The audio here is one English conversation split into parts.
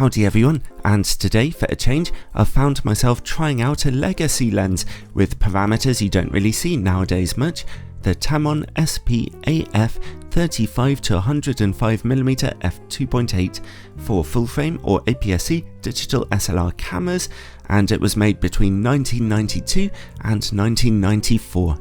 Howdy everyone, and today for a change I've found myself trying out a legacy lens with parameters you don't really see nowadays much, the Tamron SP AF 35 to 105mm f2.8 for full frame or APS-C digital SLR cameras, and it was made between 1992 and 1994.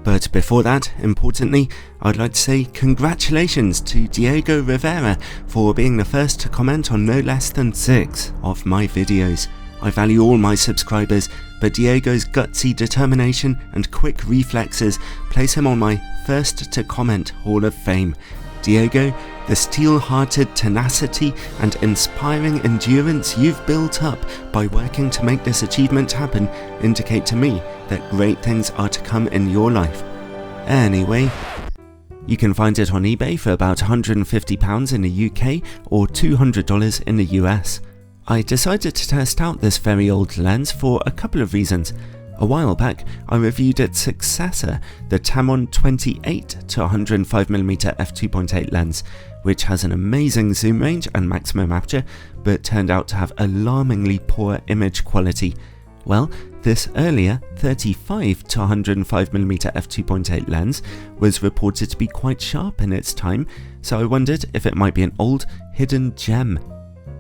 But before that, importantly, I'd like to say congratulations to Diego Rivera for being the first to comment on no less than 6 of my videos. I value all my subscribers, but Diego's gutsy determination and quick reflexes place him on my first to comment Hall of Fame. Diego, the steel-hearted tenacity and inspiring endurance you've built up by working to make this achievement happen indicate to me that great things are to come in your life. Anyway, you can find it on eBay for about £150 in the UK or $200 in the US. I decided to test out this very old lens for a couple of reasons. A while back, I reviewed its successor, the Tamron 28 to 105mm f2.8 lens, which has an amazing zoom range and maximum aperture, but turned out to have alarmingly poor image quality. Well, this earlier 35 to 105mm f2.8 lens was reported to be quite sharp in its time, so I wondered if it might be an old, hidden gem.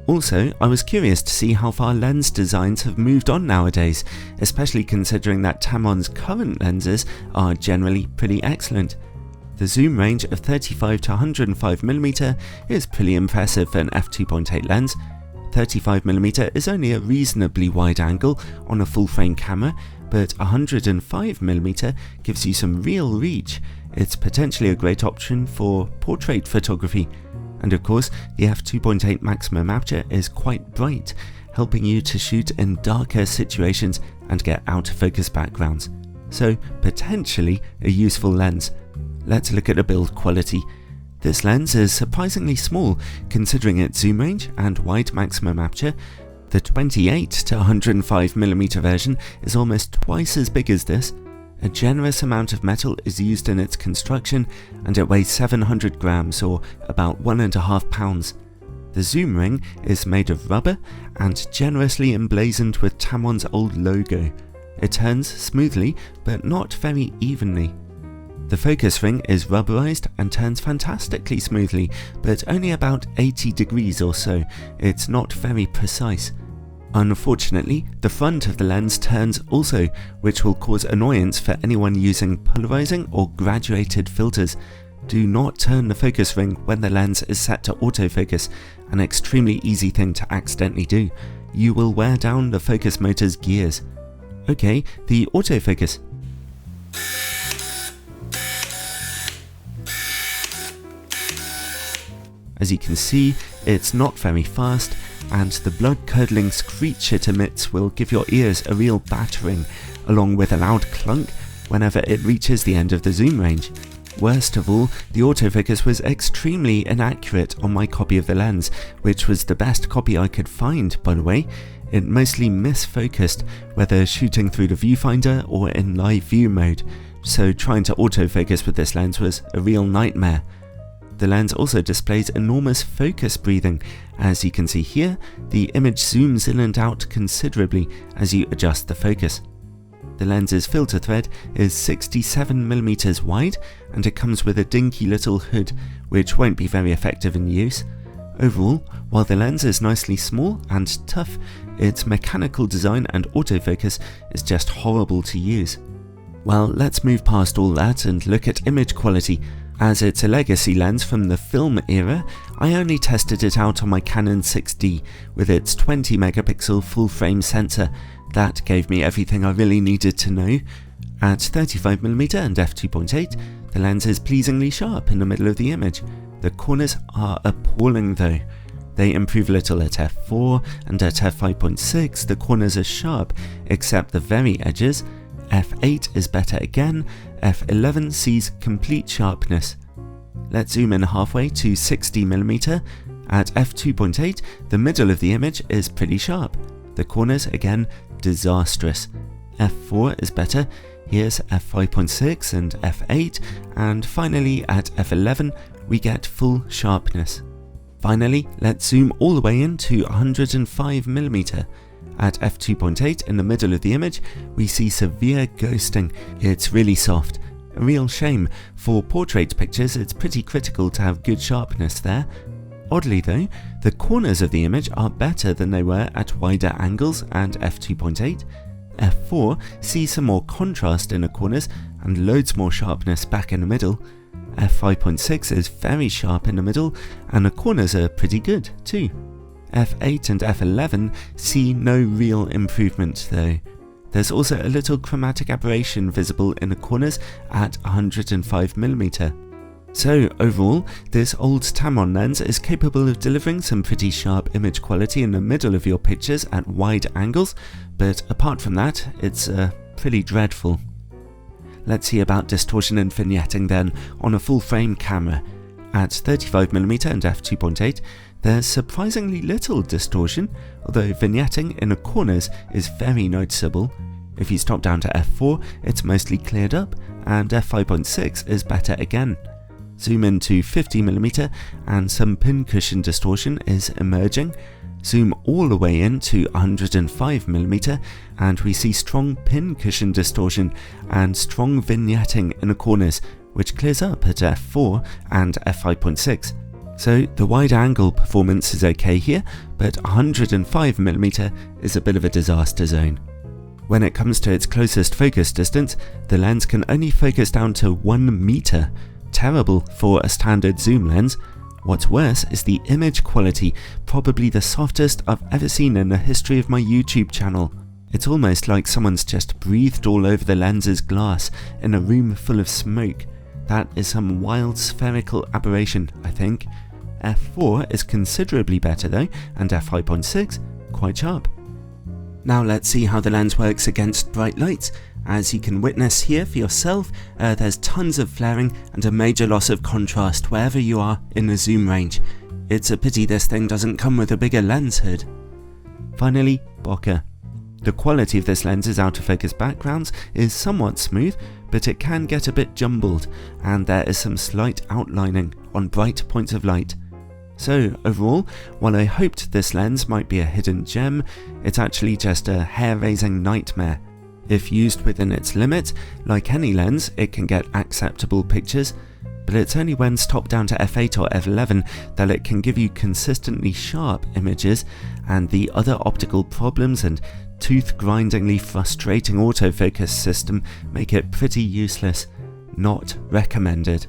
Also, I was curious to see how far lens designs have moved on nowadays, especially considering that Tamron's current lenses are generally pretty excellent. The zoom range of 35 to 105mm is pretty impressive for an f2.8 lens. 35mm is only a reasonably wide angle on a full-frame camera, but 105mm gives you some real reach. It's potentially a great option for portrait photography. And of course, the f2.8 maximum aperture is quite bright, helping you to shoot in darker situations and get out of focus backgrounds. So, potentially a useful lens. Let's look at the build quality. This lens is surprisingly small considering its zoom range and wide maximum aperture. The 28 to 105mm version is almost twice as big as this. A generous amount of metal is used in its construction, and it weighs 700 grams or about 1.5 pounds. The zoom ring is made of rubber and generously emblazoned with Tamron's old logo. It turns smoothly but not very evenly. The focus ring is rubberized and turns fantastically smoothly, but only about 80 degrees or so. It's not very precise. Unfortunately, the front of the lens turns also, which will cause annoyance for anyone using polarizing or graduated filters. Do not turn the focus ring when the lens is set to autofocus, an extremely easy thing to accidentally do. You will wear down the focus motor's gears. Okay, the autofocus. As you can see, it's not very fast, and the blood-curdling screech it emits will give your ears a real battering, along with a loud clunk whenever it reaches the end of the zoom range. Worst of all, the autofocus was extremely inaccurate on my copy of the lens, which was the best copy I could find, by the way. It mostly misfocused, whether shooting through the viewfinder or in live view mode, so trying to autofocus with this lens was a real nightmare. The lens also displays enormous focus breathing. As you can see here, the image zooms in and out considerably as you adjust the focus. The lens's filter thread is 67mm wide, and it comes with a dinky little hood, which won't be very effective in use. Overall, while the lens is nicely small and tough, its mechanical design and autofocus is just horrible to use. Well, let's move past all that and look at image quality. As it's a legacy lens from the film era, I only tested it out on my Canon 6D with its 20 megapixel full frame sensor. That gave me everything I really needed to know. At 35mm and f2.8, the lens is pleasingly sharp in the middle of the image. The corners are appalling though. They improve a little at f4, and at f5.6 the corners are sharp, except the very edges. f8 is better again, f11 sees complete sharpness. Let's zoom in halfway to 60mm. At f2.8, the middle of the image is pretty sharp. The corners, again, disastrous. f4 is better, here's f5.6 and f8, and finally at f11 we get full sharpness. Finally, let's zoom all the way in to 105mm. At f2.8 in the middle of the image, we see severe ghosting. It's really soft. A real shame. For portrait pictures, it's pretty critical to have good sharpness there. Oddly though, the corners of the image are better than they were at wider angles and f2.8. f4 sees some more contrast in the corners and loads more sharpness back in the middle. f5.6 is very sharp in the middle, and the corners are pretty good too. f8 and f11 see no real improvement though. There's also a little chromatic aberration visible in the corners at 105mm. So overall, this old Tamron lens is capable of delivering some pretty sharp image quality in the middle of your pictures at wide angles, but apart from that, it's pretty dreadful. Let's see about distortion and vignetting then on a full frame camera. At 35mm and f2.8, there's surprisingly little distortion, although vignetting in the corners is very noticeable. If you stop down to f4, it's mostly cleared up, and f5.6 is better again. Zoom in to 50mm and some pincushion distortion is emerging. Zoom all the way in to 105mm and we see strong pincushion distortion and strong vignetting in the corners, which clears up at f4 and f5.6. So the wide angle performance is okay here, but 105mm is a bit of a disaster zone. When it comes to its closest focus distance, the lens can only focus down to 1 meter. Terrible for a standard zoom lens. What's worse is the image quality, probably the softest I've ever seen in the history of my YouTube channel. It's almost like someone's just breathed all over the lens's glass in a room full of smoke. That is some wild spherical aberration, I think. f4 is considerably better though, and f5.6 quite sharp. Now let's see how the lens works against bright lights. As you can witness here for yourself, there's tons of flaring and a major loss of contrast wherever you are in the zoom range. It's a pity this thing doesn't come with a bigger lens hood. Finally, bokeh. The quality of this lens's out of focus backgrounds is somewhat smooth, but it can get a bit jumbled, and there is some slight outlining on bright points of light. So overall, while I hoped this lens might be a hidden gem, it's actually just a hair-raising nightmare. If used within its limits, like any lens, it can get acceptable pictures, but it's only when stopped down to f8 or f11 that it can give you consistently sharp images, and the other optical problems and tooth-grindingly frustrating autofocus system make it pretty useless. Not recommended.